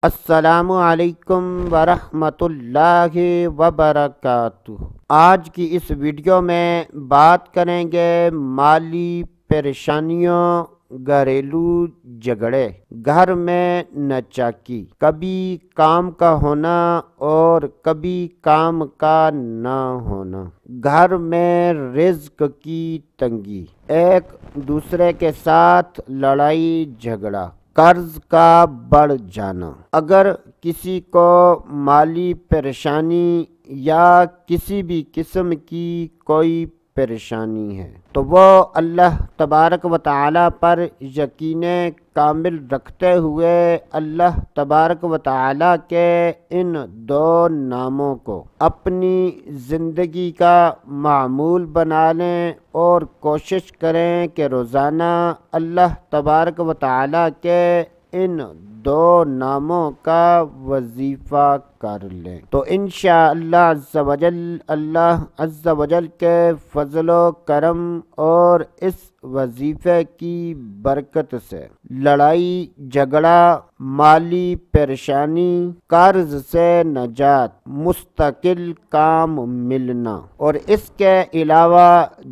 السلام علیکم ورحمۃ اللہ وبرکاتہ۔ آج کی اس ویڈیو میں بات کریں گے مالی پریشانیوں، گھریلو جھگڑے، گھر میں ناچاکی، کبھی کام کا ہونا اور کبھی کام کا نہ ہونا، گھر میں رزق کی تنگی، ایک دوسرے کے ساتھ لڑائی جھگڑا، قرض کا بڑھ جانا۔ اگر کسی کو مالی پریشانی یا کسی بھی قسم کی کوئی پریشانی ہے تو وہ اللہ تبارک و تعالی پر یقین کامل رکھتے ہوئے اللہ تبارک و تعالی کے ان دو ناموں کو اپنی زندگی کا معمول بنا لیں اور کوشش کریں کہ روزانہ اللہ تبارک و تعالی کے ان دو ناموں کا وظیفہ کر لیں تو انشاءاللہ اللہ عز و جل کے فضل و کرم اور اس وظیفے کی برکت سے لڑائی جھگڑا، مالی پریشانی، قرض سے نجات، مستقل کام ملنا اور اس کے علاوہ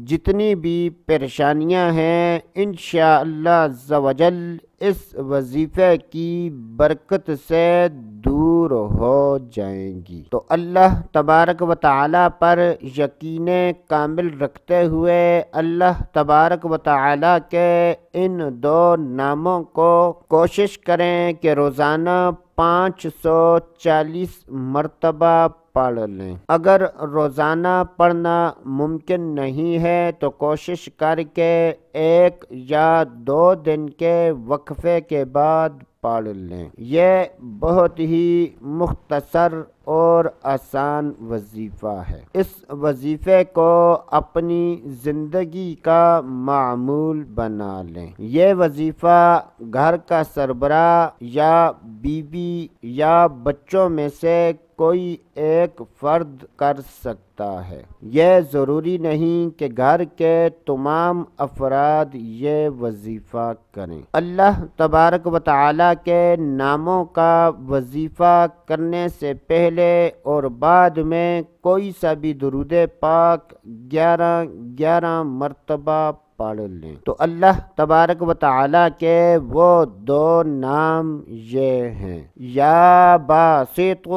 جتنی بھی پریشانیاں ہیں انشاءاللہ عز و جل اس وظیفے کی برکت سے دور ہو جائیں گی۔ تو اللہ تبارک و تعالی پر یقین کامل رکھتے ہوئے اللہ تبارک و تعالی کے ان دو ناموں کو کوشش کریں کہ روزانہ 540 مرتبہ پڑھ لیں۔ اگر روزانہ پڑھنا ممکن نہیں ہے تو کوشش کر کے 1 یا 2 دن کے وقفے کے بعد پڑھ لیں۔ یہ بہت ہی مختصر اور آسان وظیفہ ہے۔ اس وظیفے کو اپنی زندگی کا معمول بنا لیں۔ یہ وظیفہ گھر کا سربراہ یا بیوی یا بچوں میں سے کوئی ایک فرد کر سکتا ہے۔ یہ ضروری نہیں کہ گھر کے تمام افراد یہ وظیفہ کریں۔ اللہ تبارک و تعالی کے ناموں کا وظیفہ کرنے سے پہلے اور بعد میں کوئی سا بھی درود پاک 11 مرتبہ پڑھ لیں تو اللہ تبارک و تعالی کے وہ دو نام یہ ہیں: یا باسط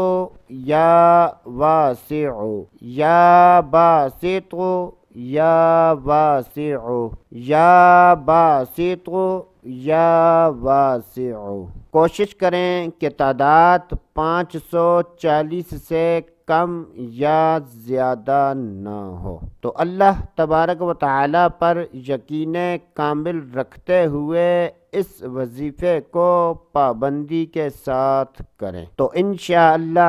یا واسع، یا باسط یا واسع، یا باسط یا واسع۔ کوشش کریں کہ تعداد 540 سے کم یا زیادہ نہ ہو تو اللہ تبارک و تعالی پر یقین کامل رکھتے ہوئے اس وظیفے کو پابندی کے ساتھ کریں تو انشاءاللہ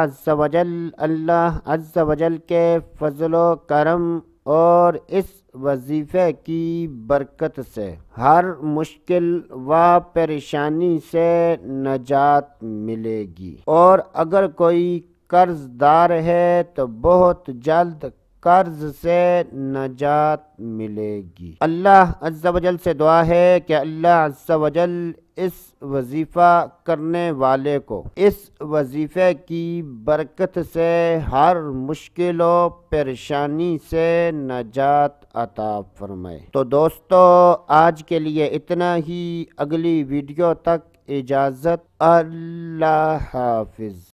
اللہ عز و جل کے فضل و کرم اور اس وظیفے کی برکت سے ہر مشکل و پریشانی سے نجات ملے گی، اور اگر کوئی قرض دار ہے تو بہت جلد قرض سے نجات ملے گی۔ اللہ عز و جل سے دعا ہے کہ اللہ عز و جل اس وظیفہ کرنے والے کو اس وظیفے کی برکت سے ہر مشکل و پریشانی سے نجات عطا فرمائے۔ تو دوستو آج کے لیے اتنا ہی، اگلی ویڈیو تک اجازت، اللہ حافظ۔